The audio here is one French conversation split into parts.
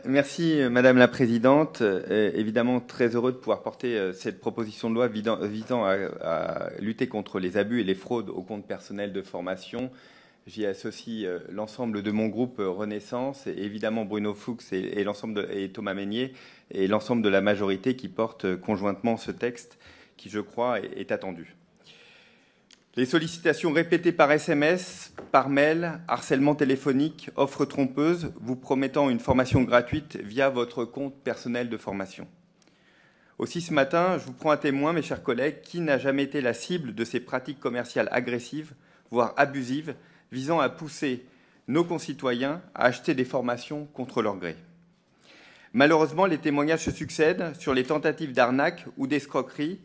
Merci Madame la Présidente. Évidemment très heureux de pouvoir porter cette proposition de loi visant à lutter contre les abus et les fraudes au compte personnel de formation. J'y associe l'ensemble de mon groupe Renaissance, et évidemment Bruno Fuchs et Thomas Mesnier et l'ensemble de la majorité qui porte conjointement ce texte qui, je crois, est attendu. Les sollicitations répétées par SMS, par mail, harcèlement téléphonique, offres trompeuses, vous promettant une formation gratuite via votre compte personnel de formation. Aussi ce matin, je vous prends à témoin, mes chers collègues, qui n'a jamais été la cible de ces pratiques commerciales agressives, voire abusives, visant à pousser nos concitoyens à acheter des formations contre leur gré. Malheureusement, les témoignages se succèdent sur les tentatives d'arnaque ou d'escroquerie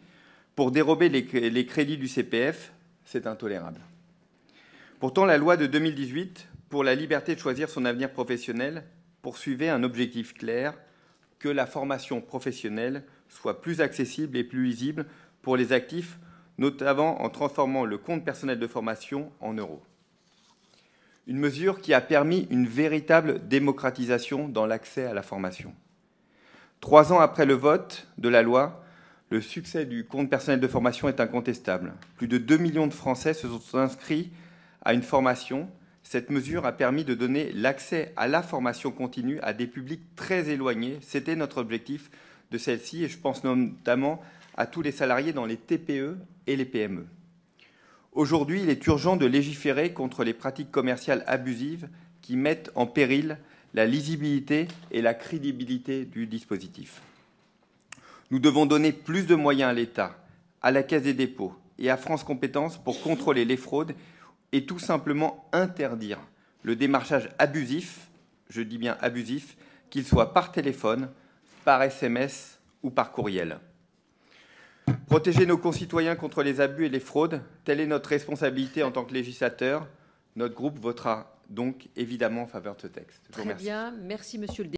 pour dérober les crédits du CPF. C'est intolérable. Pourtant, la loi de 2018 pour la liberté de choisir son avenir professionnel poursuivait un objectif clair, que la formation professionnelle soit plus accessible et plus lisible pour les actifs, notamment en transformant le compte personnel de formation en euros. Une mesure qui a permis une véritable démocratisation dans l'accès à la formation. 3 ans après le vote de la loi, le succès du compte personnel de formation est incontestable. Plus de 2 millions de Français se sont inscrits à une formation. Cette mesure a permis de donner l'accès à la formation continue à des publics très éloignés. C'était notre objectif de celle-ci, et je pense notamment à tous les salariés dans les TPE et les PME. Aujourd'hui, il est urgent de légiférer contre les pratiques commerciales abusives qui mettent en péril la lisibilité et la crédibilité du dispositif. Nous devons donner plus de moyens à l'État, à la Caisse des dépôts et à France Compétences pour contrôler les fraudes et tout simplement interdire le démarchage abusif, je dis bien abusif, qu'il soit par téléphone, par SMS ou par courriel. Protéger nos concitoyens contre les abus et les fraudes, telle est notre responsabilité en tant que législateur. Notre groupe votera donc évidemment en faveur de ce texte. Je vous remercie. Très bien, merci Monsieur le